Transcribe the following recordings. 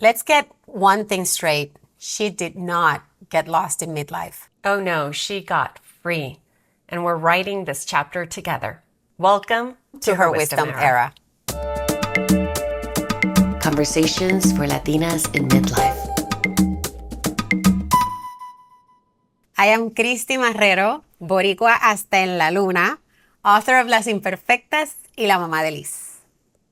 Let's get one thing straight. She did not get lost in midlife. Oh no, she got free. And we're writing this chapter together. Welcome To her wisdom era. Conversations for Latinas in Midlife. I am Cristy Marrero, boricua hasta en la luna, author of Las Imperfectas y la mamá de Liz.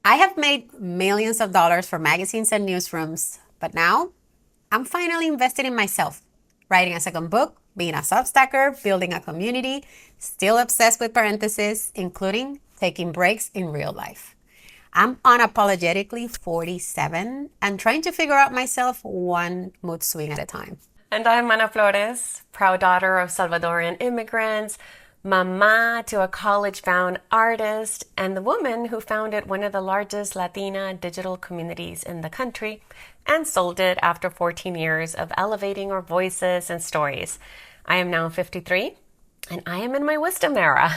I have made millions of dollars for magazines and newsrooms, but now I'm finally invested in myself, writing a second book, being a Substacker, building a community, still obsessed with parentheses, including taking breaks in real life. I'm unapologetically 47 and trying to figure out myself one mood swing at a time. And I'm Ana Flores, proud daughter of Salvadorian immigrants, mama to a college-bound artist, and the woman who founded one of the largest Latina digital communities in the country and sold it after 14 years of elevating our voices and stories. I am now 53, and I am in my wisdom era.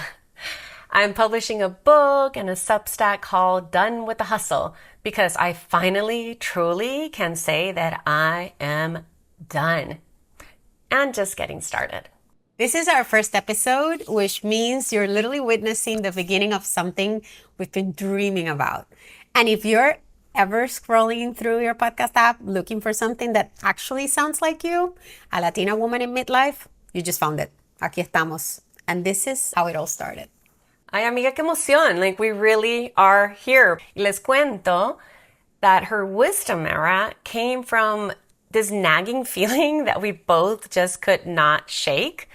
I'm publishing a book and a Substack called Done with the Hustle because I finally, truly can say that I am done and just getting started. This is our first episode, which means you're literally witnessing the beginning of something we've been dreaming about. And if you're ever scrolling through your podcast app looking for something that actually sounds like you, a Latina woman in midlife, you just found it. Aquí estamos. And this is how it all started. Ay, amiga, qué emoción. Like, we really are here. Les cuento that her wisdom era came from this nagging feeling that we both just could not shake,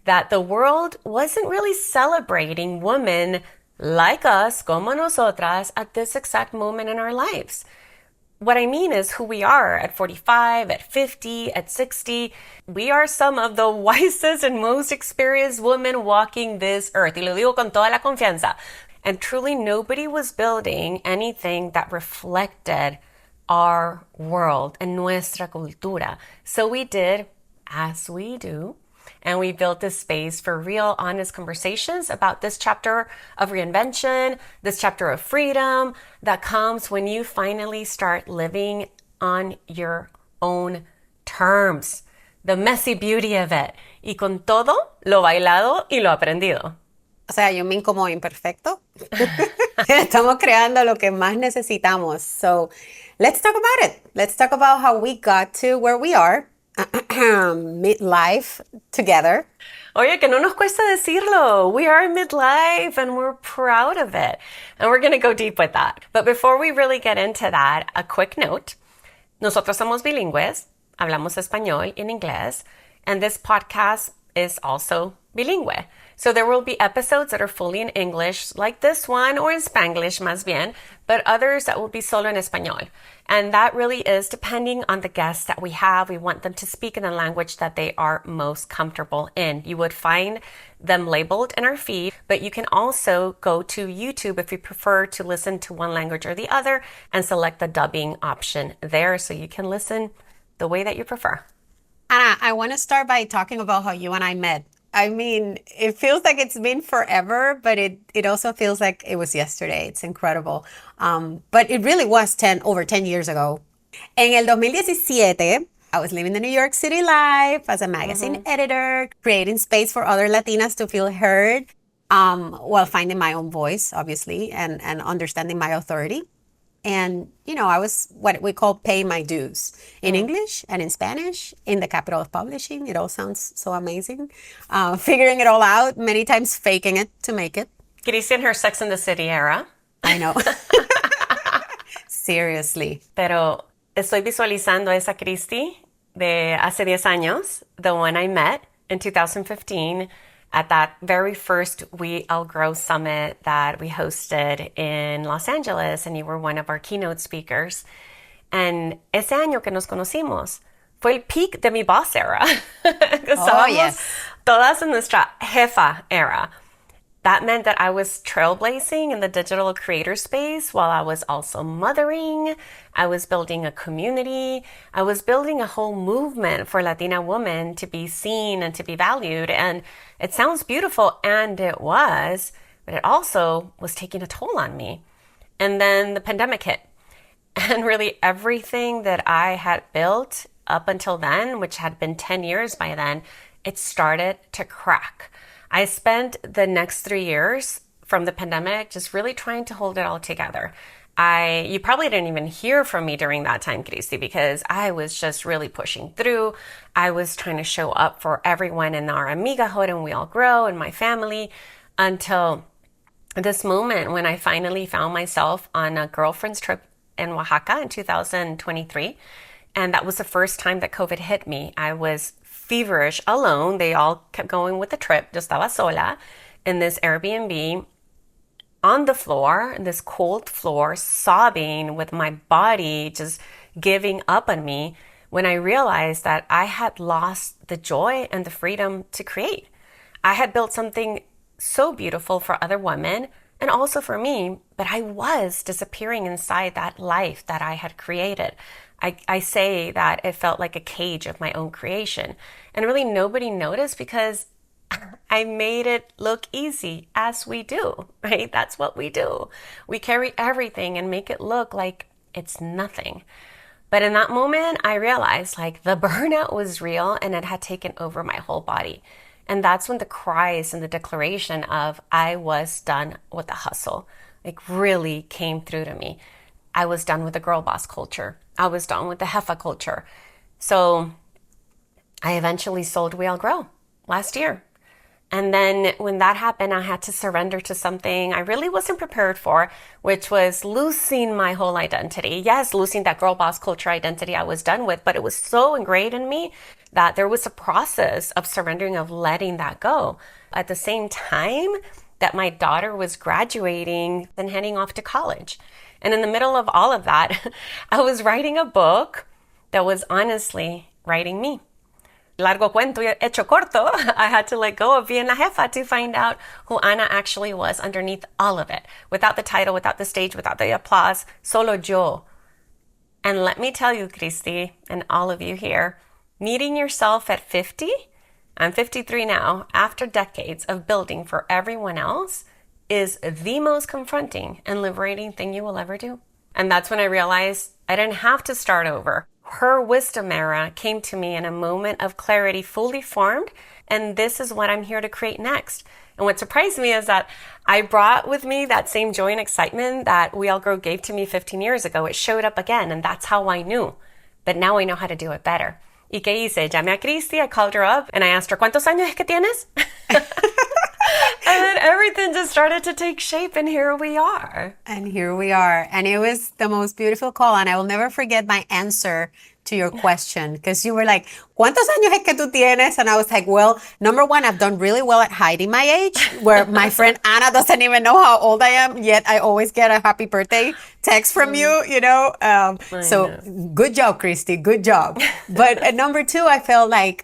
that the world wasn't really celebrating women like us, como nosotras, at this exact moment in our lives. What I mean is who we are at 45, at 50, at 60. We are some of the wisest and most experienced women walking this earth. Y lo digo con toda la confianza. And truly nobody was building anything that reflected our world and nuestra cultura. So we did, as we do, and we built this space for real, honest conversations about this chapter of reinvention, this chapter of freedom that comes when you finally start living on your own terms. The messy beauty of it. Y con todo lo bailado y lo aprendido. O sea, you mean como imperfecto? Estamos creando lo que más necesitamos. So let's talk about it. Let's talk about how we got to where we are. Midlife together. Oye, que no nos cuesta decirlo. We are midlife and we're proud of it. And we're going to go deep with that. But before we really get into that, a quick note. Nosotros somos bilingües. Hablamos español y inglés. And this podcast is also bilingüe. So there will be episodes that are fully in English, like this one, or in Spanglish más bien, but others that will be solo en español. And that really is depending on the guests that we have. We want them to speak in the language that they are most comfortable in. You would find them labeled in our feed, but you can also go to YouTube if you prefer to listen to one language or the other and select the dubbing option there so you can listen the way that you prefer. Anna, I want to start by talking about how you and I met. I mean, it feels like it's been forever, but it also feels like it was yesterday. It's incredible. But it really was over 10 years ago. En el 2017, I was living the New York City life as a magazine editor, creating space for other Latinas to feel heard, while finding my own voice, obviously, and understanding my authority. And, you know, I was what we call paying my dues in English and in Spanish in the capital of publishing. It all sounds so amazing. Figuring it all out, many times faking it to make it. Cristy in her Sex and the City era. I know. Seriously. Pero estoy visualizando a esa Cristy de hace 10 años, the one I met in 2015 at that very first We Outgrow Summit that we hosted in Los Angeles, and you were one of our keynote speakers. And ese año que nos conocimos fue el peak de mi boss era. Yes. Todas en nuestra jefa era. That meant that I was trailblazing in the digital creator space while I was also mothering. I was building a community. I was building a whole movement for Latina women to be seen and to be valued. And it sounds beautiful, and it was, but it also was taking a toll on me. And then the pandemic hit. And really everything that I had built up until then, which had been 10 years by then, it started to crack. I spent the next 3 years from the pandemic just really trying to hold it all together. You probably didn't even hear from me during that time, Cristy, because I was just really pushing through. I was trying to show up for everyone in our amigahood and We All Grow and my family until this moment when I finally found myself on a girlfriend's trip in Oaxaca in 2023. And that was the first time that COVID hit me. I was feverish, alone. They all kept going with the trip. Yo estaba sola in this Airbnb on the floor, this cold floor, sobbing with my body just giving up on me when I realized that I had lost the joy and the freedom to create. I had built something so beautiful for other women and also for me, but I was disappearing inside that life that I had created. I say that it felt like a cage of my own creation. And really nobody noticed because I made it look easy, as we do, right? That's what we do. We carry everything and make it look like it's nothing. But in that moment, I realized like the burnout was real and it had taken over my whole body. And that's when the cries and the declaration of I was done with the hustle like really came through to me. I was done with the girl boss culture. I was done with the Jefa culture. So I eventually sold We All Grow last year. And then when that happened, I had to surrender to something I really wasn't prepared for, which was losing my whole identity. Yes, losing that girl boss culture identity I was done with, but it was so ingrained in me that there was a process of surrendering, of letting that go. At the same time that my daughter was graduating and heading off to college. And in the middle of all of that, I was writing a book that was honestly writing me. Largo cuento hecho corto, I had to let go of being la jefa to find out who Ana actually was underneath all of it. Without the title, without the stage, without the applause, solo yo. And let me tell you, Cristy, and all of you here, meeting yourself at 50, I'm 53 now, after decades of building for everyone else, is the most confronting and liberating thing you will ever do. And that's when I realized I didn't have to start over. Her wisdom era came to me in a moment of clarity, fully formed, and this is what I'm here to create next. And what surprised me is that I brought with me that same joy and excitement that We All Grow gave to me 15 years ago. It showed up again, and that's how I knew. But now I know how to do it better. ¿Y qué hice? Llamé a Cristy, I called her up, and I asked her, ¿cuántos años es que tienes? And then everything just started to take shape, and here we are. And here we are. And it was the most beautiful call. And I will never forget my answer to your question because you were like, ¿cuántos años es que tú tienes? And I was like, well, number one, I've done really well at hiding my age, where my friend Ana doesn't even know how old I am, yet I always get a happy birthday text from you, you know? So good job, Cristy, good job. But at number two, I felt like,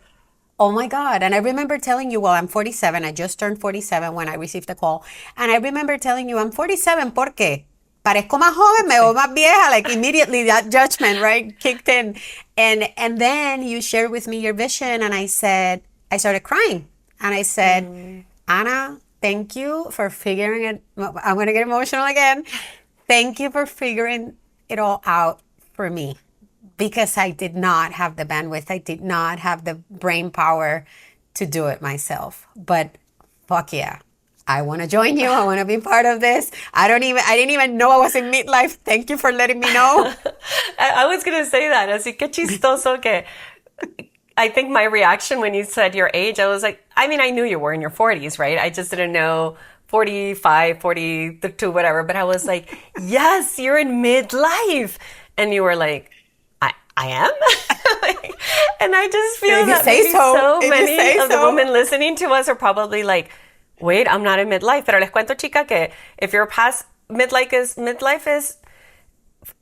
oh my God. And I remember telling you, well, I'm 47. I just turned 47 when I received the call. And I remember telling you, I'm 47 porque parezco más joven, me veo más vieja. Like immediately that judgment, right, kicked in. And then you shared with me your vision. And I started crying. And I said, Ana, thank you for figuring it. I'm going to get emotional again. Thank you for figuring it all out for me. Because I did not have the bandwidth. I did not have the brain power to do it myself. But fuck yeah. I want to join you. I want to be part of this. I didn't even know I was in midlife. Thank you for letting me know. I was going to say that. Así que chistoso que I think my reaction when you said your age, I was like, I mean, I knew you were in your 40s, right? I just didn't know 45, 42, whatever. But I was like, yes, you're in midlife. And you were like, I am? And I just feel that maybe so many of the women listening to us are probably like, wait, I'm not in midlife. Pero les cuento, chica, que if you're past midlife is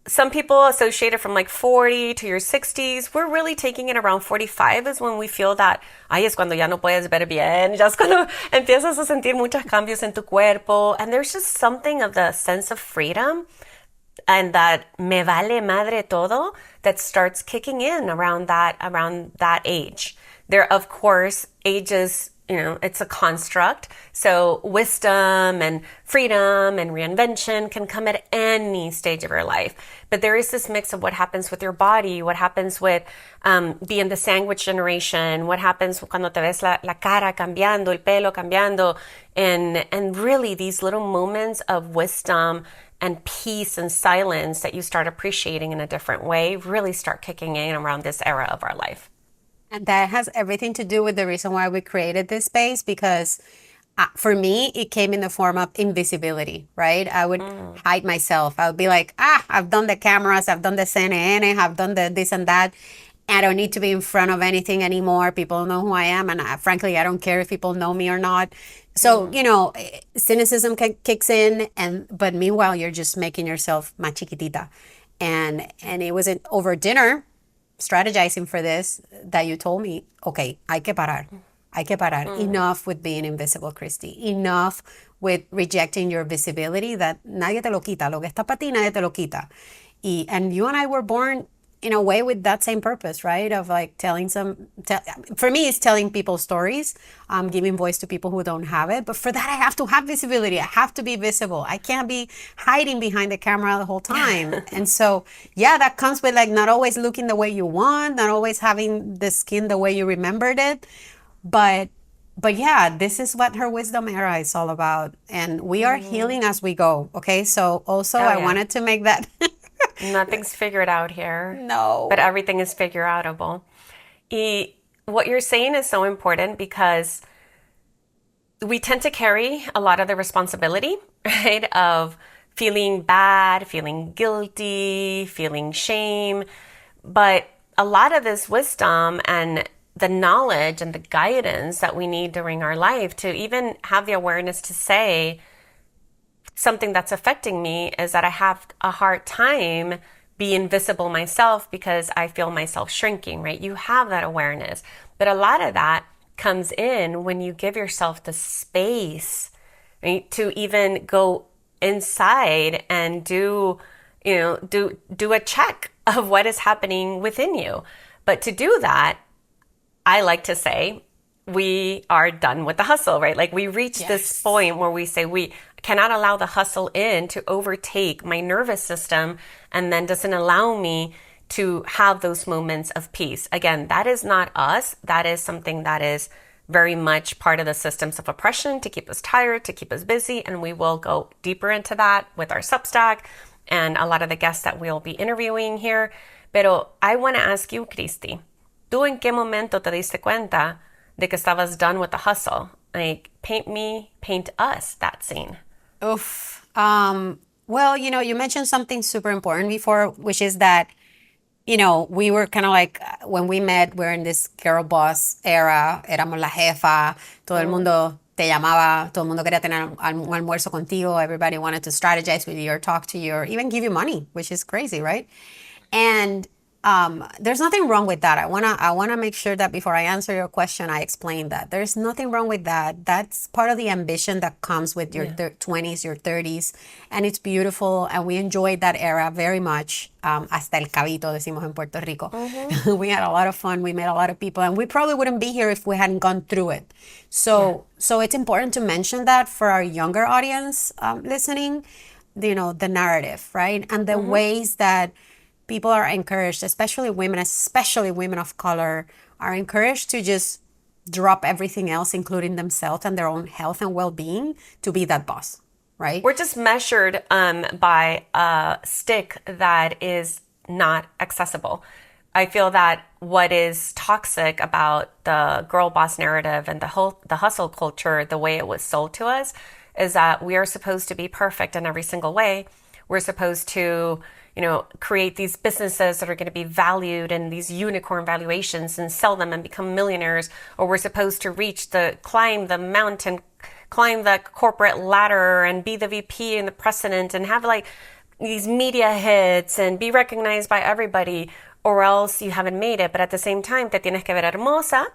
some people associate it from like 40 to your 60s. We're really taking it around 45 is when we feel that, ay, es cuando ya no puedes ver bien. Ya es cuando empiezas a sentir muchos cambios en tu cuerpo. And there's just something of the sense of freedom and that me vale madre todo that starts kicking in around that age. There, of course, ages it's a construct. So wisdom and freedom and reinvention can come at any stage of your life. But there is this mix of what happens with your body, what happens with being the sandwich generation, what happens cuando te ves la cara cambiando, el pelo cambiando, and really these little moments of wisdom and peace and silence that you start appreciating in a different way really start kicking in around this era of our life. And that has everything to do with the reason why we created this space, because for me, it came in the form of invisibility, right? I would hide myself. I would be like, I've done the cameras, I've done the CNN, I've done the this and that. I don't need to be in front of anything anymore. People know who I am. And frankly, I don't care if people know me or not. So, cynicism kicks in. But meanwhile, you're just making yourself más chiquitita. And it wasn't over dinner, strategizing for this, that you told me, okay, hay que parar. Enough with being invisible, Cristy. Enough with rejecting your visibility, that nadie te lo quita. Lo que está para ti, nadie te lo quita. And you and I were born in a way with that same purpose, right? Of like for me, it's telling people stories, giving voice to people who don't have it. But for that, I have to have visibility. I have to be visible. I can't be hiding behind the camera the whole time. And so, yeah, that comes with like not always looking the way you want, not always having the skin the way you remembered it. But yeah, this is what her wisdom era is all about. And we are healing as we go. Okay. So also I wanted to make that. Nothing's figured out here. No. But everything is figure outable. What you're saying is so important because we tend to carry a lot of the responsibility, right? Of feeling bad, feeling guilty, feeling shame. But a lot of this wisdom and the knowledge and the guidance that we need during our life to even have the awareness to say, something that's affecting me is that I have a hard time being visible myself because I feel myself shrinking, right? You have that awareness. But a lot of that comes in when you give yourself the space, right, to even go inside and do a check of what is happening within you. But to do that, I like to say, we are done with the hustle, right? Like we reach this point where we say we cannot allow the hustle in to overtake my nervous system and then doesn't allow me to have those moments of peace. Again, that is not us. That is something that is very much part of the systems of oppression to keep us tired, to keep us busy. And we will go deeper into that with our Substack and a lot of the guests that we'll be interviewing here. Pero I want to ask you, Cristy, ¿tú en qué momento te diste cuenta de que estabas done with the hustle? Like, paint us that scene. Oof. Well, you mentioned something super important before, which is that, we were kind of like, when we met, we're in this girl boss era, éramos la jefa, todo el mundo te llamaba, todo el mundo quería tener un almuerzo contigo, everybody wanted to strategize with you or talk to you or even give you money, which is crazy, right? And there's nothing wrong with that. I wanna make sure that before I answer your question, I explain that there's nothing wrong with that. That's part of the ambition that comes with your 20s, your 30s, and it's beautiful. And we enjoyed that era very much. Hasta el cabito, decimos en Puerto Rico. Mm-hmm. We had a lot of fun. We met a lot of people, and we probably wouldn't be here if we hadn't gone through it. So it's important to mention that for our younger audience listening. The narrative, right, and the ways that people are encouraged, especially women of color, are encouraged to just drop everything else, including themselves and their own health and well-being, to be that boss, right? We're just measured by a stick that is not accessible. I feel that what is toxic about the girl boss narrative and the hustle culture, the way it was sold to us, is that we are supposed to be perfect in every single way. We're supposed to create these businesses that are going to be valued in these unicorn valuations and sell them and become millionaires. Or we're supposed to climb the mountain, climb the corporate ladder and be the VP and the president and have like these media hits and be recognized by everybody, or else you haven't made it. But at the same time, te tienes que ver hermosa.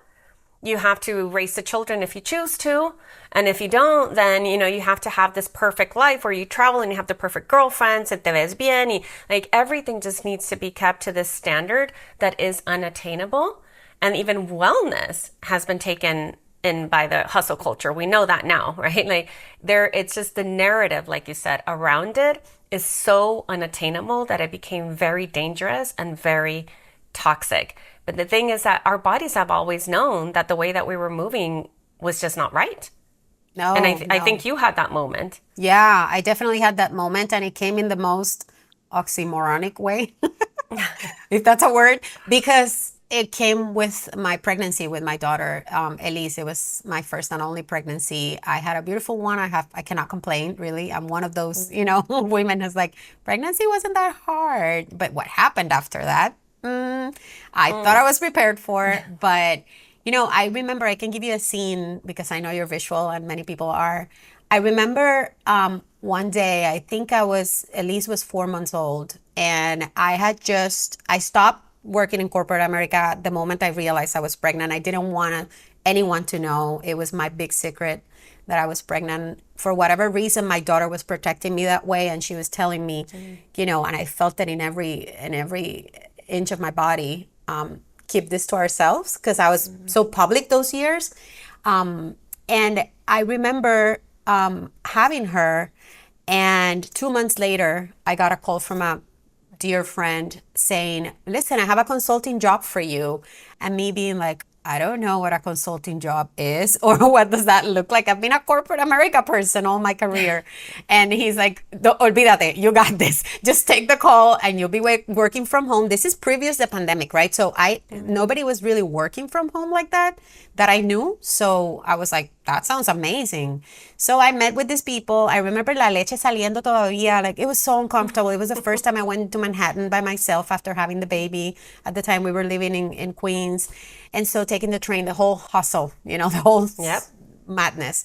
You have to raise the children if you choose to. And if you don't, then, you have to have this perfect life where you travel and you have the perfect girlfriends, and te ves bien. Y, like, everything just needs to be kept to this standard that is unattainable. And even wellness has been taken in by the hustle culture. We know that now, right? Like it's just the narrative, like you said, around it is so unattainable that it became very dangerous and very toxic. But the thing is that our bodies have always known that the way that we were moving was just not right. No, And I no. think you had that moment. Yeah, I definitely had that moment, and it came in the most oxymoronic way, if that's a word, because it came with my pregnancy with my daughter, Elise. It was my first and only pregnancy. I had a beautiful one. I cannot complain, really. I'm one of those, women who's like, pregnancy wasn't that hard. But what happened after that, I thought I was prepared for it, but I remember, I can give you a scene because I know you're visual and many people are. I remember one day, I think Elise was 4 months old, and I stopped working in corporate America the moment I realized I was pregnant. I didn't want anyone to know. It was my big secret that I was pregnant. For whatever reason, my daughter was protecting me that way, and she was telling me, and I felt it in every inch of my body. Keep this to ourselves, because I was so public those years. And I remember having her, and 2 months later, I got a call from a dear friend saying, listen, I have a consulting job for you. And me being like, I don't know what a consulting job is or what does that look like. I've been a corporate America person all my career. And he's like, olvídate, you got this. Just take the call and you'll be working from home. This is previous the pandemic, right? So nobody was really working from home like that I knew. So I was like, that sounds amazing. So I met with these people. I remember la leche saliendo todavía. Like, it was so uncomfortable. It was the first time I went to Manhattan by myself after having the baby. At the time we were living in Queens. And so taking the train, the whole hustle, the whole madness.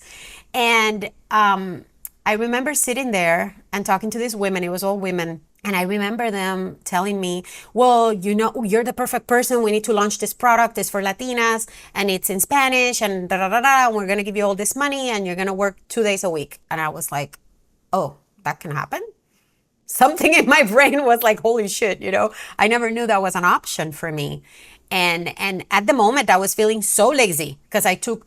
And I remember sitting there and talking to these women. It was all women. And I remember them telling me, well, you're the perfect person. We need to launch this product. It's for Latinas and it's in Spanish and da da da da. And we're going to give you all this money and you're going to work 2 days a week. And I was like, oh, that can happen? Something in my brain was like, holy shit, I never knew that was an option for me. And at the moment I was feeling so lazy because I took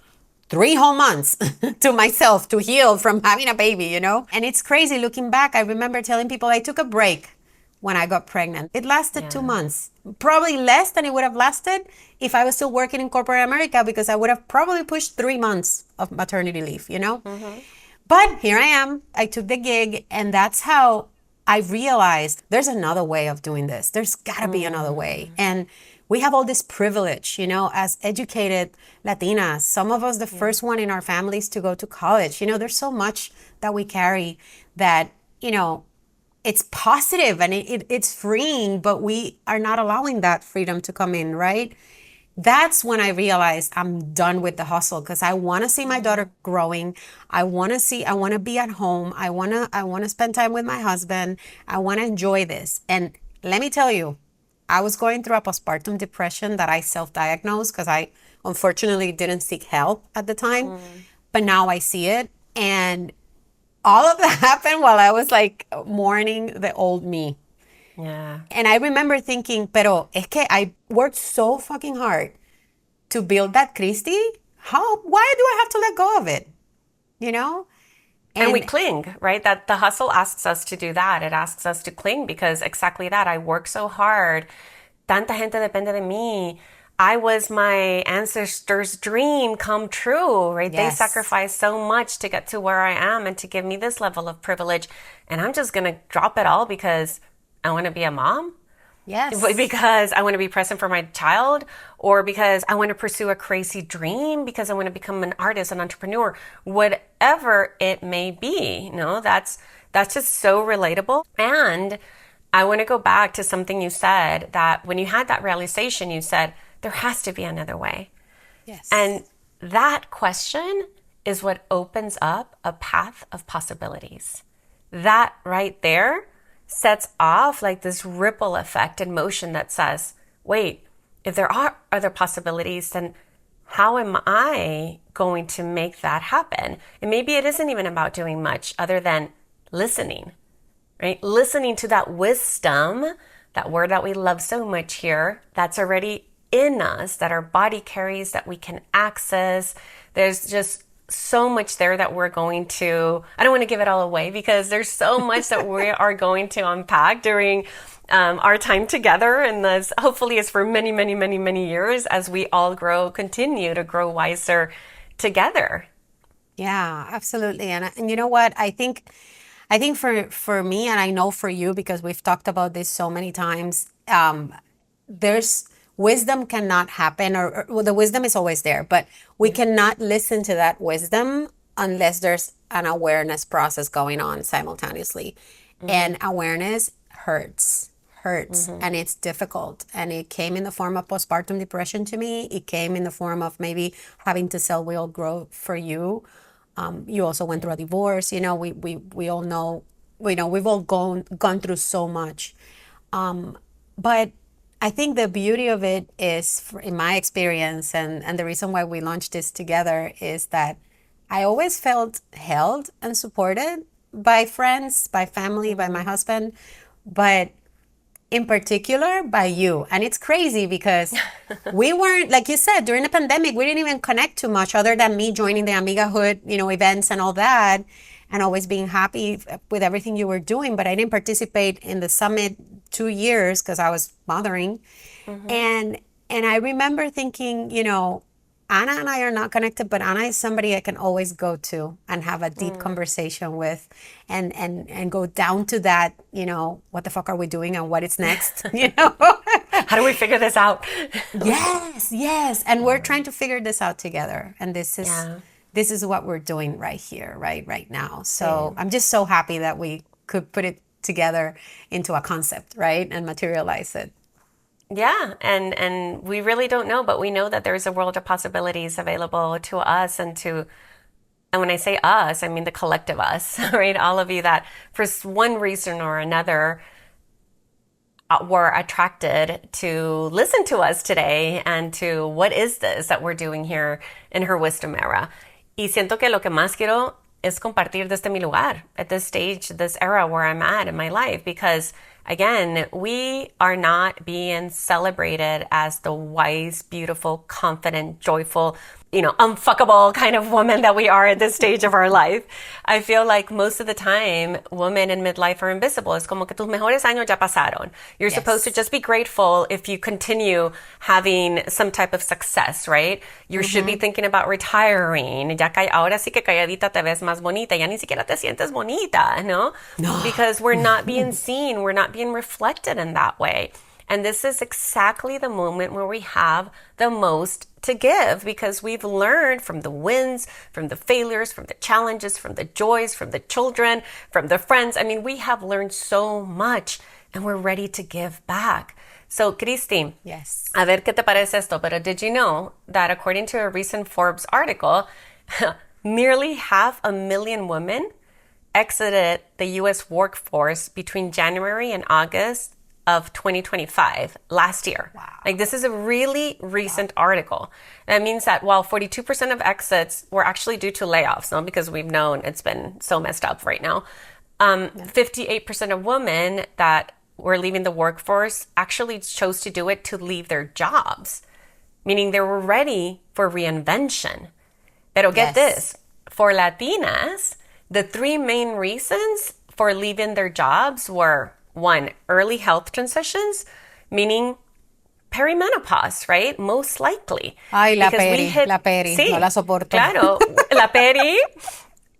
3 whole months to myself to heal from having a baby, And it's crazy looking back. I remember telling people I took a break when I got pregnant. It lasted 2 months, probably less than it would have lasted if I was still working in corporate America, because I would have probably pushed 3 months of maternity leave, But here I am. I took the gig, and that's how I realized there's another way of doing this. There's gotta be another way. And we have all this privilege, as educated Latinas. Some of us, the first one in our families to go to college. There's so much that we carry that, it's positive and it's freeing, but we are not allowing that freedom to come in, right? That's when I realized I'm done with the hustle, because I want to see my daughter growing. I want to be at home. I want to spend time with my husband. I want to enjoy this. And let me tell you, I was going through a postpartum depression that I self-diagnosed because I unfortunately didn't seek help at the time. But now I see it. And all of that happened while I was like mourning the old me. Yeah. And I remember thinking, pero es que I worked so fucking hard to build that Cristy. Why do I have to let go of it? And we cling, right? That the hustle asks us to do that. It asks us to cling because exactly that. I work so hard. Tanta gente depende de mí. I was my ancestors' dream come true, right? Yes. They sacrificed so much to get to where I am and to give me this level of privilege. And I'm just going to drop it all because I want to be a mom. Yes. Because I want to be present for my child, or because I want to pursue a crazy dream, because I want to become an artist, an entrepreneur, whatever it may be. That's just so relatable. And I want to go back to something you said, that when you had that realization, you said, there has to be another way. Yes. And that question is what opens up a path of possibilities. That right there sets off like this ripple effect in motion that says, wait, if there are other possibilities, then how am I going to make that happen? And maybe it isn't even about doing much other than listening, right? Listening to that wisdom, that word that we love so much here, that's already in us that our body carries that we can access. There's just so much there that we're going to, I don't want to give it all away because there's so much that we are going to unpack during our time together. And this hopefully is for many, many, many, many years as we all continue to grow wiser together. Yeah, absolutely. And you know what? I think for me, and I know for you, because we've talked about this so many times, there's wisdom cannot happen, or well, the wisdom is always there, but we cannot listen to that wisdom unless there's an awareness process going on simultaneously. And awareness hurts, and it's difficult. And it came in the form of postpartum depression to me. It came in the form of maybe having to self-will grow for you. You also went through a divorce. You know, we all know, we've all gone through so much. But I think the beauty of it is, in my experience, and the reason why we launched this together is that I always felt held and supported by friends, by family, by my husband, but in particular by you. And it's crazy because we weren't, like you said, during the pandemic, we didn't even connect too much other than me joining the Amigahood, events and all that, and always being happy with everything you were doing. But I didn't participate in the summit 2 years because I was mothering. And I remember thinking, Ana and I are not connected, but Ana is somebody I can always go to and have a deep conversation with, and go down to that, what the fuck are we doing and what is next, How do we figure this out? Yes. And we're trying to figure this out together. And this is what we're doing right here, right now. So I'm just so happy that we could put it together into a concept, right? And materialize it. Yeah, and we really don't know, but we know that there's a world of possibilities available to us and when I say us, I mean the collective us, right? All of you that for one reason or another were attracted to listen to us today and to what is this that we're doing here in Her Wisdom Era. Y siento que lo que más quiero es compartir desde mi lugar at this stage, this era where I'm at in my life, because again, we are not being celebrated as the wise, beautiful, confident, joyful, unfuckable kind of woman that we are at this stage of our life. I feel like most of the time, women in midlife are invisible. Es como que tus mejores años ya pasaron. You're supposed to just be grateful if you continue having some type of success, right? You should be thinking about retiring. Ahora sí que calladita te ves más bonita. Ya ni siquiera te sientes bonita, ¿no? Because we're not being seen. We're not being reflected in that way. And this is exactly the moment where we have the most to give, because we've learned from the wins, from the failures, from the challenges, from the joys, from the children, from the friends. I mean, we have learned so much and we're ready to give back. So, Cristy, yes. A ver qué te parece esto, pero did you know that according to a recent Forbes article, nearly 500,000 women exited the U.S. workforce between January and August of 2025, last year. Wow. Like, this is a really recent article. That means that while 42% of exits were actually due to layoffs, no, because we've known it's been so messed up right now, 58% of women that were leaving the workforce actually chose to do it to leave their jobs, meaning they were ready for reinvention. Pero get this, for Latinas, the 3 main reasons for leaving their jobs were: 1, early health transitions, meaning perimenopause, right? Most likely. Ay, la peri, sí, no la soporto. Claro, la peri,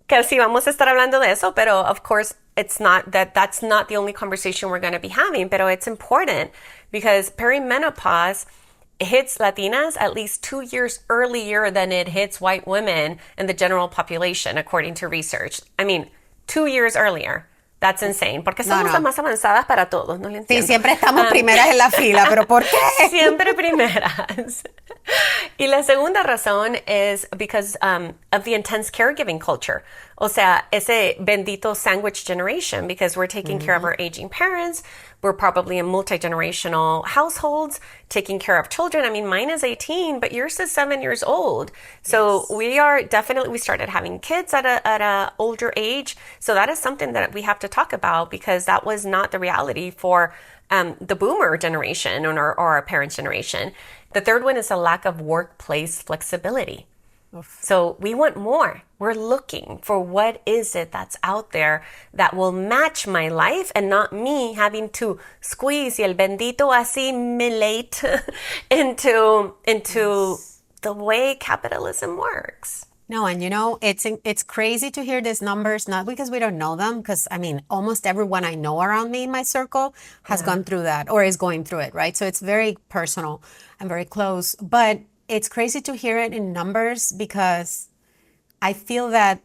que sí vamos a estar hablando de eso, pero of course it's not that's not the only conversation we're going to be having, pero it's important because perimenopause hits Latinas at least 2 years earlier than it hits white women in the general population, according to research. I mean, 2 years earlier. That's insane, porque somos las más avanzadas para todos, no lo entiendo. Sí, siempre estamos primeras en la fila, pero ¿por qué? Siempre primeras. Y la segunda razón is because of the intense caregiving culture. O sea, ese bendito sandwich generation, because we're taking care of our aging parents, We're probably in multi-generational households, taking care of children. I mean, mine is 18, but yours is 7 years old. So we are definitely, we started having kids at a older age. So that is something that we have to talk about, because that was not the reality for the boomer generation or our parents' generation. The third one is a lack of workplace flexibility. So we want more. We're looking for what is it that's out there that will match my life, and not me having to squeeze y el bendito assimilate into the way capitalism works. No, and it's crazy to hear these numbers, not because we don't know them, because I mean, almost everyone I know around me in my circle has gone through that or is going through it, right? So it's very personal and very close. But it's crazy to hear it in numbers, because I feel that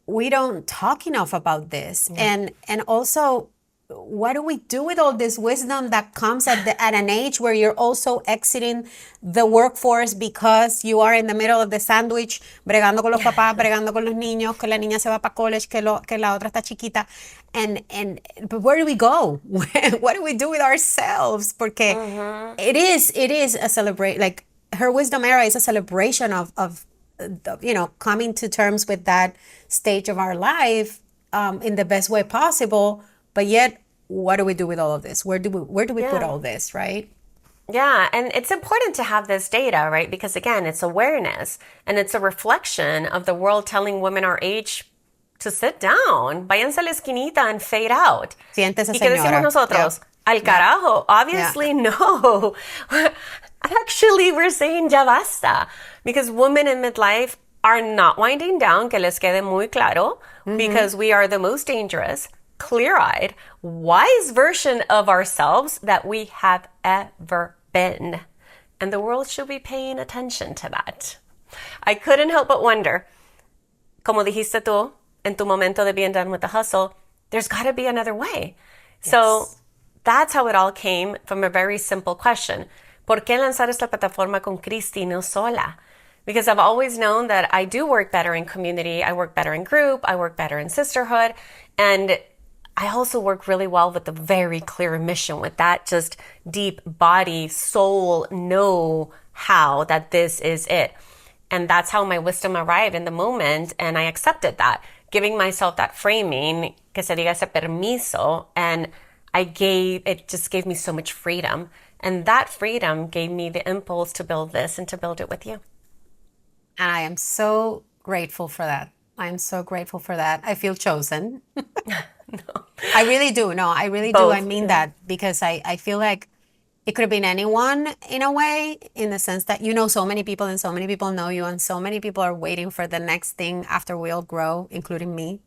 we don't talk enough about this. And also, what do we do with all this wisdom that comes at an age where you're also exiting the workforce because you are in the middle of the sandwich, bregando con los papás, bregando con los niños, que la niña se va para college, que la otra está chiquita. But where do we go? What do we do with ourselves? Porque it is a celebration. Like, her wisdom era is a celebration of coming to terms with that stage of our life in the best way possible. But yet, what do we do with all of this? Where do we put all this, right? Yeah, and it's important to have this data, right? Because again, it's awareness, and it's a reflection of the world telling women our age to sit down, váyanse a la esquinita and fade out. Siéntese, ¿Y qué decimos señora. nosotros? Al carajo. Obviously, no. Actually, we're saying ya basta, because women in midlife are not winding down, que les quede muy claro, because we are the most dangerous, clear-eyed, wise version of ourselves that we have ever been. And the world should be paying attention to that. I couldn't help but wonder, como dijiste tú, en tu momento de being done with the hustle, there's got to be another way. Yes. So that's how it all came, from a very simple question. ¿Por qué lanzar esta plataforma con Cristy, no sola? Because I've always known that I do work better in community. I work better in group. I work better in sisterhood. And I also work really well with a very clear mission, with that just deep body, soul, know how that this is it. And that's how my wisdom arrived in the moment. And I accepted that, giving myself that framing, que se diga ese permiso. And it just gave me so much freedom. And that freedom gave me the impulse to build this and to build it with you. And I am so grateful for that. I am so grateful for that. I feel chosen. No. I really do. No, I really do. I mean that, because I feel like it could have been anyone in a way, in the sense that so many people, and so many people know you, and so many people are waiting for the next thing after we all grow, including me.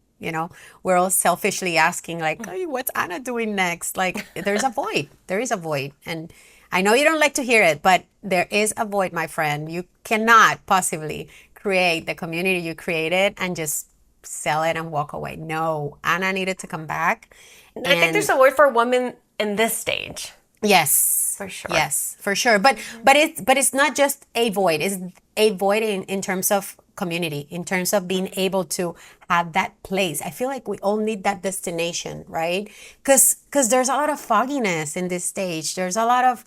We're all selfishly asking, like, hey, what's Anna doing next? Like, there's a void. There is a void. And I know you don't like to hear it, but there is a void, my friend. You cannot possibly create the community you created and just sell it and walk away. No, Anna needed to come back. I think there's a word for women in this stage. Yes, for sure. Yes, for sure. But it's not just a void. It's a void in terms of community, in terms of being able to have that place. I feel like we all need that destination, right? Because there's a lot of fogginess in this stage. There's a lot of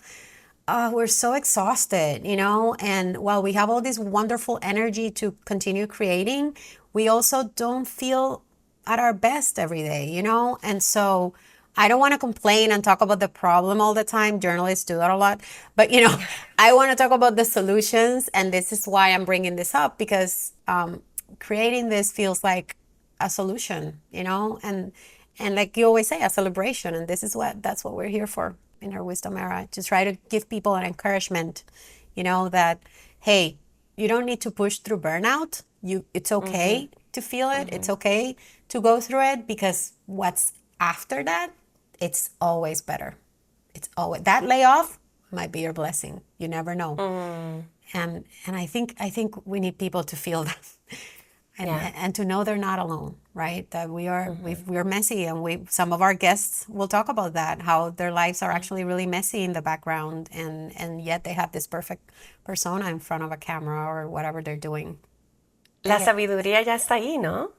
we're so exhausted, and while we have all this wonderful energy to continue creating, we also don't feel at our best every day, and so I don't want to complain and talk about the problem all the time. Journalists do that a lot. But, I want to talk about the solutions. And this is why I'm bringing this up, because creating this feels like a solution, and like you always say, a celebration. And that's what we're here for in our wisdom era, to try to give people an encouragement, that, hey, you don't need to push through burnout. It's okay to feel it. It's okay to go through it, because what's after that, it's always better. It's always, that layoff might be your blessing. You never know. And I think we need people to feel that, and to know they're not alone, right? That we're messy, and some of our guests will talk about that, how their lives are actually really messy in the background, and yet they have this perfect persona in front of a camera or whatever they're doing. La sabiduría ya está ahí, ¿no?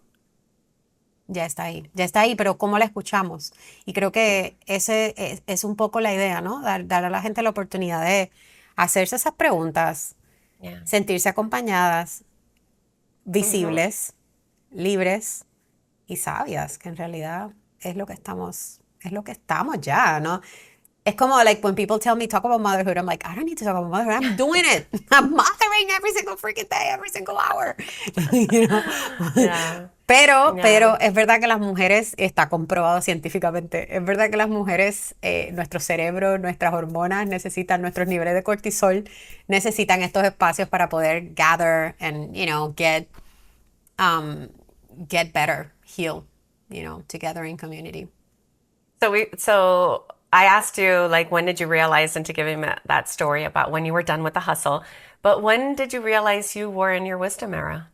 ya está ahí, pero ¿cómo la escuchamos? Y creo que ese es un poco la idea, ¿no? Dar a la gente la oportunidad de hacerse esas preguntas, Yeah. sentirse acompañadas, Mhm. visibles, libres y sabias, que en realidad es lo que estamos ya, ¿no? Es como like when people tell me talk about motherhood, I'm like, I don't need to talk about motherhood. I'm doing it. I'm mothering every single freaking day, every single hour. You know? Yeah. Yeah. Pero es verdad que las mujeres, está comprobado científicamente, es verdad que las mujeres, nuestro cerebro, nuestras hormonas necesitan, nuestros niveles de cortisol necesitan estos espacios para poder gather and, you know, um, get better, heal, you know, together in community. So I asked you like when did you realize and to give him that story about when you were done with the hustle, but when did you realize you were in your wisdom era?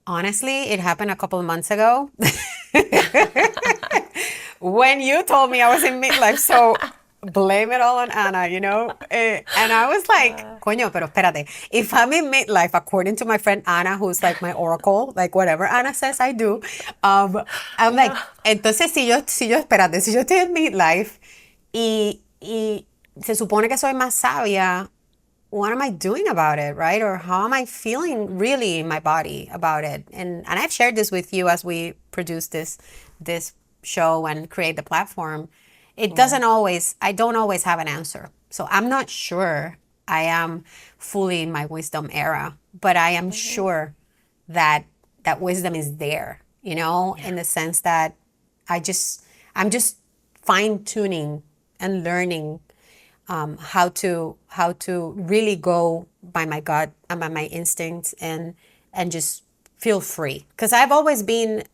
Honestly, it happened a couple of months ago when you told me I was in midlife. So blame it all on Anna, you know? And I was like, coño, pero espérate. If I'm in midlife, according to my friend Anna, who's like my oracle, like whatever Anna says, I do. I'm like, Yeah. entonces espérate, si yo estoy en midlife y se supone que soy más sabia, what am I doing about it, right? Or how am I feeling really in my body about it? And I've shared this with you as we produce this show and create the platform. Yeah. I don't always have an answer. So I'm not sure I am fully in my wisdom era, but I am Mhm. sure that that wisdom is there, you know, Yeah. in the sense that I just I'm just fine tuning and learning how to really go by my gut and by my instincts and just feel free. Because I've always been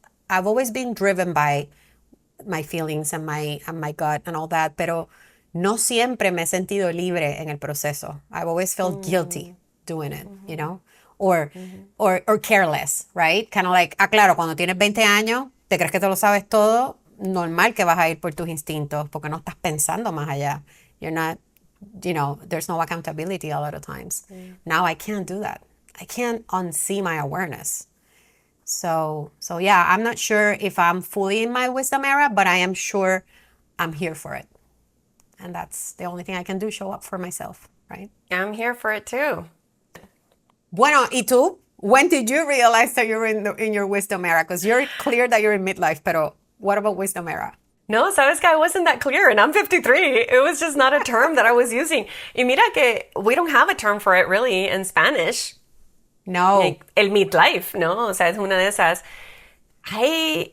driven by my feelings and my gut and all that, pero no siempre me he sentido libre en el proceso. I've always felt guilty Mm. doing it, you Mhm. know, or Mhm. or careless, right? Kind of like, claro, cuando tienes 20 años, te crees que te lo sabes todo, normal que vas a ir por tus instintos, porque no estás pensando más allá. You're not, you know, there's no accountability a lot of times. Mm. Now I can't do that. I can't unsee my awareness. So yeah, I'm not sure if I'm fully in my wisdom era, but I am sure I'm here for it. And that's the only thing I can do, show up for myself, right? I'm here for it too. Bueno, ¿y tú? When did you realize that you're in your wisdom era? Because you're clear that you're in midlife, pero what about wisdom era? No, sabes que I wasn't that clear, and I'm 53. It was just not a term that I was using. Y mira que we don't have a term for it really in Spanish. No. Like, el midlife, ¿no? O sea, es una de esas. I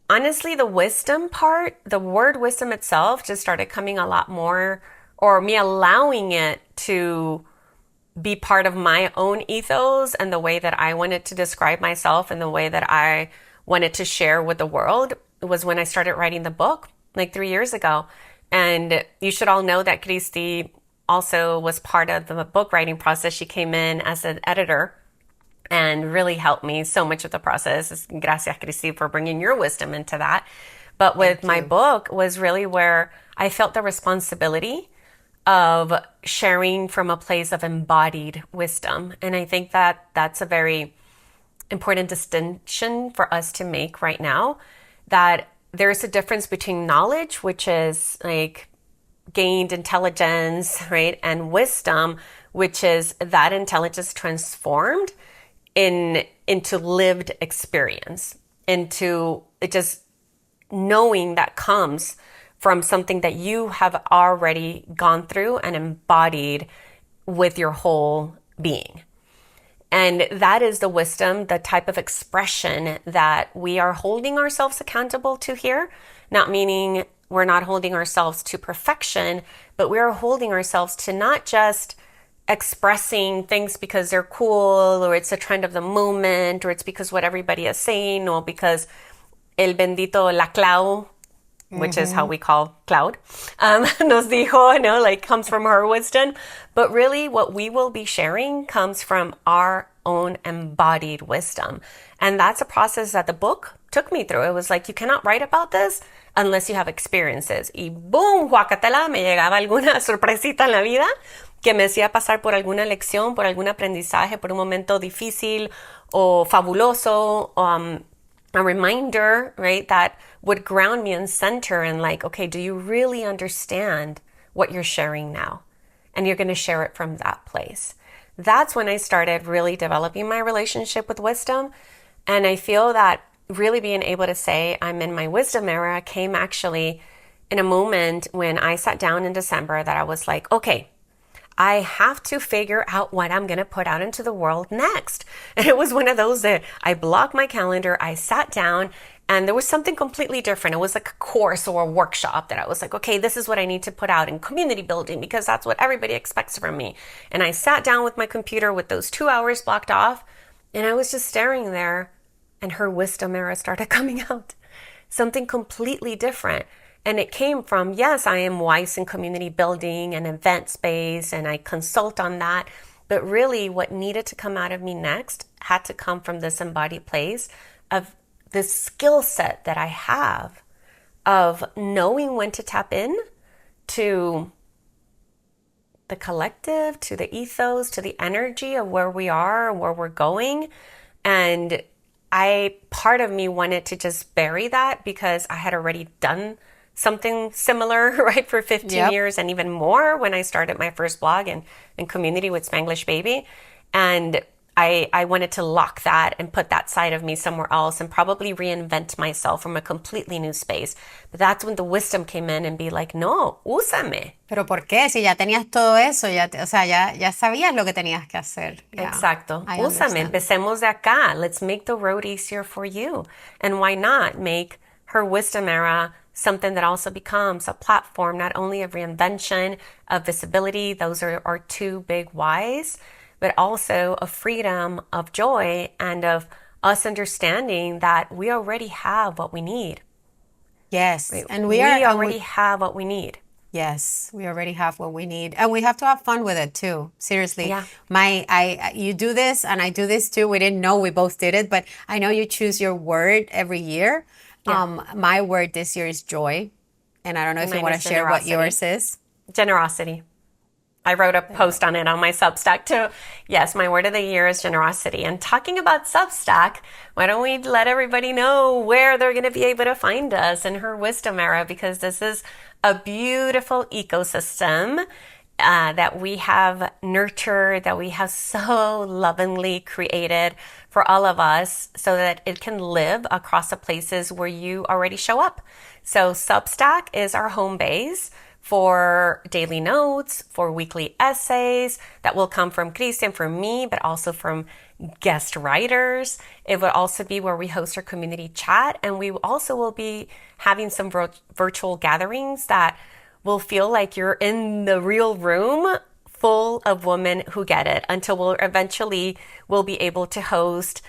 honestly, the wisdom part, the word wisdom itself just started coming a lot more, or me allowing it to be part of my own ethos and the way that I wanted to describe myself and the way that I wanted to share with the world was when I started writing the book like 3 years ago. And you should all know that Cristy also was part of the book writing process. She came in as an editor and really helped me so much with the process. Gracias, Cristy, for bringing your wisdom into that. But with Thank my you. book was really where I felt the responsibility of sharing from a place of embodied wisdom. And I think that that's a very important distinction for us to make right now, that there's a difference between knowledge, which is like gained intelligence, right? And wisdom, which is that intelligence transformed into lived experience, into it just knowing that comes from something that you have already gone through and embodied with your whole being. And that is the wisdom, the type of expression that we are holding ourselves accountable to here. Not meaning we're not holding ourselves to perfection, but we are holding ourselves to not just expressing things because they're cool or it's a trend of the moment or it's because what everybody is saying or because el bendito la Clau, which is how we call Cloud, nos dijo, like comes from her wisdom. But really, what we will be sharing comes from our own embodied wisdom. And that's a process that the book took me through. It was like, you cannot write about this unless you have experiences. Y boom, guacatela, me llegaba alguna sorpresita en la vida que me hacía pasar por alguna lección, por algún aprendizaje, por un momento difícil o fabuloso. a reminder, right, that would ground me and center and like, okay, do you really understand what you're sharing now? And you're going to share it from that place. That's when I started really developing my relationship with wisdom. And I feel that really being able to say I'm in my wisdom era came actually in a moment when I sat down in December that I was like, okay, I have to figure out what I'm going to put out into the world next. And it was one of those that I blocked my calendar, I sat down, and there was something completely different. It was like a course or a workshop that I was like, okay, this is what I need to put out in community building because that's what everybody expects from me. And I sat down with my computer with those 2 hours blocked off, and I was just staring there, and her wisdom era started coming out. Something completely different. And it came from, yes, I am wise in community building and event space, and I consult on that. But really, what needed to come out of me next had to come from this embodied place of this skill set that I have of knowing when to tap in to the collective, to the ethos, to the energy of where we are and where we're going. And part of me wanted to just bury that because I had already done something similar, right, for 15 years and even more when I started my first blog and community with Spanglish Baby. And I wanted to lock that and put that side of me somewhere else and probably reinvent myself from a completely new space. But that's when the wisdom came in and be like, no, úsame. Pero ¿por qué? Si ya tenías todo eso, o sea, ya sabías lo que tenías que hacer. Yeah, exacto. I Úsame. understand. Empecemos de acá. Let's make the road easier for you. And why not make her wisdom era something that also becomes a platform not only of reinvention, of visibility, those are our two big whys, but also of freedom, of joy, and of us understanding that we already have what we need. Yes, Right? and we already have what we need. Yes, we already have what we need, and we have to have fun with it too. Seriously, Yeah. you do this, and I do this too. We didn't know we both did it, but I know you choose your word every year. Yeah. My word this year is joy, and I don't know if you Mine want to is share what generosity. yours is. Generosity. I wrote a post on it on my Substack too. Yes, my word of the year is generosity. And talking about Substack, why don't we let everybody know where they're going to be able to find us in her wisdom era? Because this is a beautiful ecosystem that we have nurtured, that we have so lovingly created for all of us so that it can live across the places where you already show up. So Substack is our home base for daily notes, for weekly essays that will come from Cristy and from me, but also from guest writers. It will also be where we host our community chat, and we also will be having some virtual gatherings that will feel like you're in the real room full of women who get it until we'll be able to host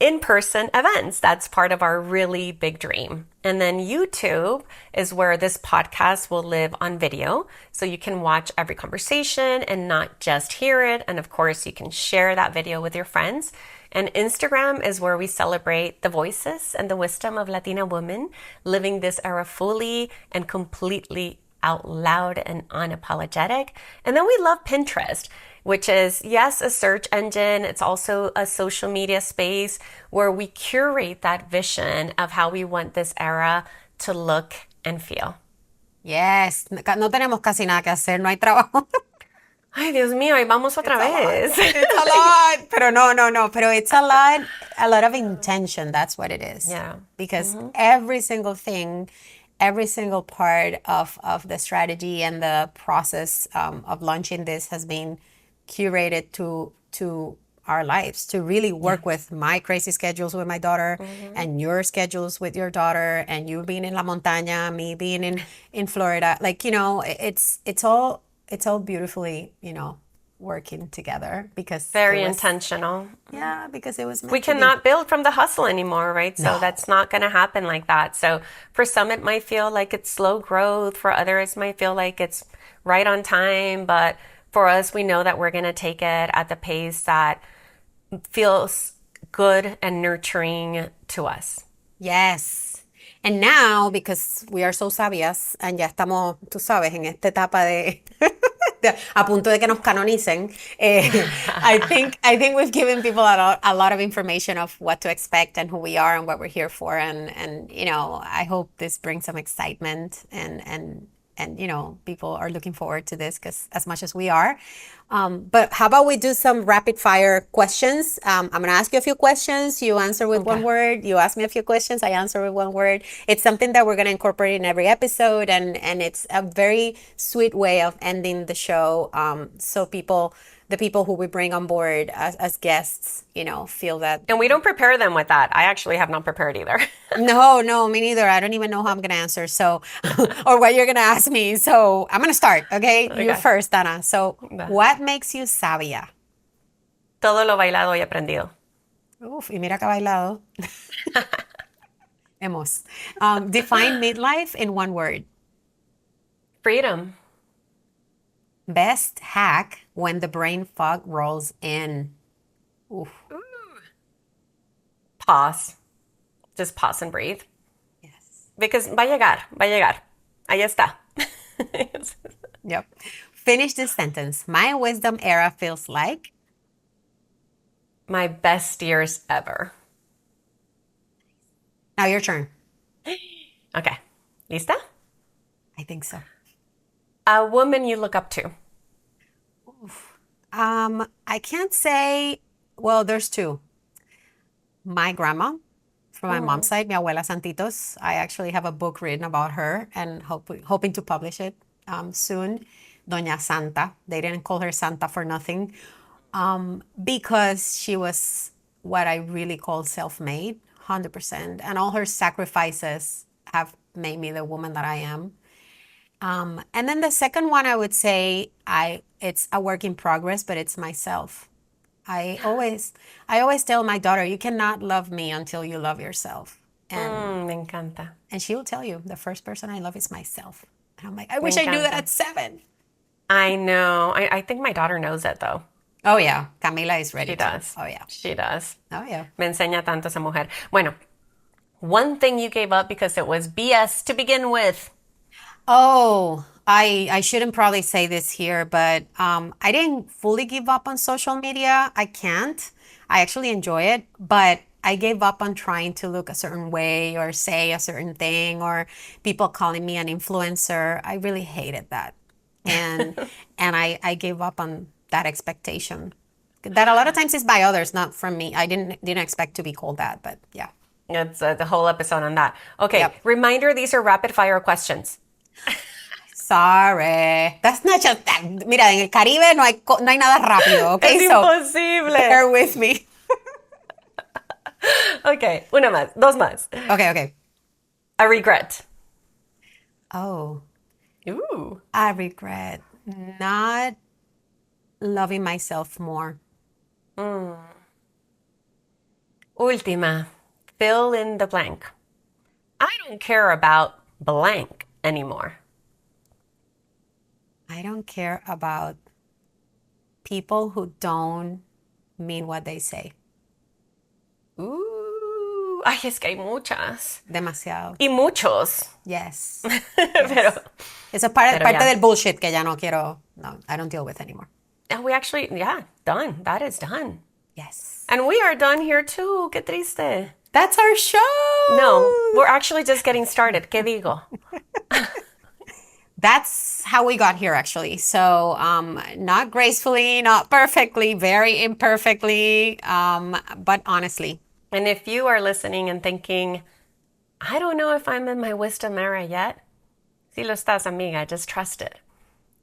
in-person events. That's part of our really big dream. And then YouTube is where this podcast will live on video. So you can watch every conversation and not just hear it. And of course, you can share that video with your friends. And Instagram is where we celebrate the voices and the wisdom of Latina women living this era fully and completely out loud and unapologetic. And then we love Pinterest, which is, yes, a search engine. It's also a social media space where we curate that vision of how we want this era to look and feel. Yes, no tenemos casi nada que hacer, no hay trabajo. Ay, Dios mío, ahí vamos otra vez. It's a lot. Pero no. Pero it's a lot of intention. That's what it is. Yeah. Because every single thing, every single part of the strategy and the process of launching this has been curated to our lives, to really work with my crazy schedules with my daughter and your schedules with your daughter, and you being in La Montaña, me being in Florida. Like, it's all beautifully, working together because Very intentional. Yeah, because it was meant We to be. cannot build from the hustle anymore, right? So No. that's not going to happen like that. So for some, it might feel like it's slow growth. For others, it might feel like it's right on time. But for us, we know that we're going to take it at the pace that feels good and nurturing to us. Yes. And now, because we are so sabias, and ya estamos, tú sabes, en esta etapa de a punto de que nos canonicen. I think we've given people a lot of information of what to expect and who we are and what we're here for. And I hope this brings some excitement and people are looking forward to this because as much as we are. But how about we do some rapid fire questions? I'm going to ask you a few questions. You answer with one word. You ask me a few questions. I answer with one word. It's something that we're going to incorporate in every episode. And it's a very sweet way of ending the show. So the people who we bring on board as guests, feel that. And we don't prepare them with that. I actually have not prepared either. No, me neither. I don't even know how I'm going to answer. So, or what you're going to ask me. So I'm going to start. Okay. You first, Dana. So what makes you sabia? Todo lo bailado y aprendido. Uf, y mira que ha bailado. Hemos. Define midlife in one word. Freedom. Best hack when the brain fog rolls in. Oof. Pause. Just pause and breathe. Yes. Because va a llegar. Ahí está. Yep. Finish this sentence. My wisdom era feels like my best years ever. Now your turn. Okay. ¿Lista? I think so. A woman you look up to. I can't say, well, there's two. My grandma, from my mom's side, mi abuela Santitos. I actually have a book written about her and hoping to publish it soon. Doña Santa. They didn't call her Santa for nothing because she was what I really call self-made, 100%. And all her sacrifices have made me the woman that I am. And then the second one, I would say it's a work in progress, but it's myself. I always tell my daughter, you cannot love me until you love yourself. And me encanta. And she will tell you, the first person I love is myself. And I'm like, I wish I knew that at 7. I know. I think my daughter knows it though. Oh yeah, Camila is ready. She does. Oh yeah. She does. Oh yeah. Me enseña tanto esa mujer. Bueno, one thing you gave up because it was BS to begin with. Oh, I shouldn't probably say this here, but I didn't fully give up on social media. I can't. I actually enjoy it, but I gave up on trying to look a certain way or say a certain thing or people calling me an influencer. I really hated that. And I gave up on that expectation. That a lot of times is by others, not from me. I didn't expect to be called that, but yeah. It's the whole episode on that. Okay, Yep. Reminder, these are rapid fire questions. Sorry. That's not just that. Mira, en el Caribe no hay nada rápido, okay? Es imposible. Bear with me. Okay, una más, dos más. Okay. A regret. Oh, Ooh. I regret not loving myself more. Última. Fill in the blank. I don't care about blank anymore. I don't care about people who don't mean what they say. Ooh. Ay, es que hay muchas. Demasiado. Y muchos. Yes. Pero, It's a parte ya. del bullshit que ya no quiero. No, I don't deal with anymore. and we actually, done. That is done. Yes. And we are done here too. Qué triste. That's our show. No, we're actually just getting started. ¿Qué digo? That's how we got here, actually. So, not gracefully, not perfectly, very imperfectly, but honestly. And if you are listening and thinking, I don't know if I'm in my wisdom era yet, si lo estás, amiga, just trust it.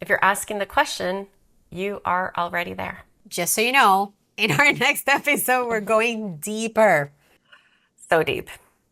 If you're asking the question, you are already there. Just so you know, in our next episode, we're going deeper So deep.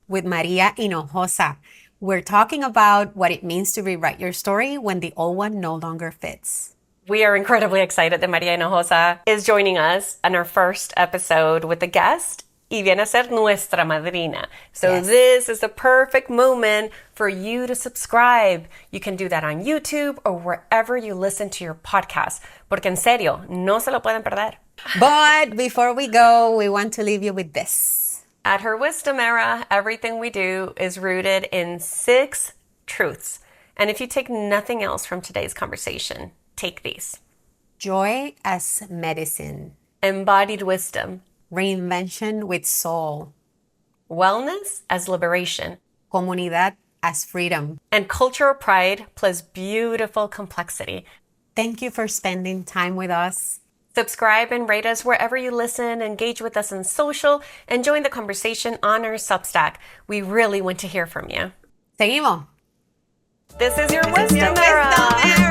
with Maria Hinojosa. We're talking about what it means to rewrite your story when the old one no longer fits. We are incredibly excited that Maria Hinojosa is joining us on our first episode with a guest. Y viene a ser nuestra madrina. So Yes. This is the perfect moment for you to subscribe. You can do that on YouTube or wherever you listen to your podcast. Porque en serio, no se lo pueden perder. But before we go, we want to leave you with this. At her wisdom era, everything we do is rooted in 6 truths. And if you take nothing else from today's conversation, Take these. Joy as medicine. Embodied wisdom. Reinvention with soul. Wellness as liberation. Comunidad as freedom. And cultural pride plus beautiful complexity. Thank you for spending time with us. Subscribe and rate us wherever you listen, engage with us on social, and join the conversation on our Substack. We really want to hear from you. Seguimos. This is your Wisdom Era.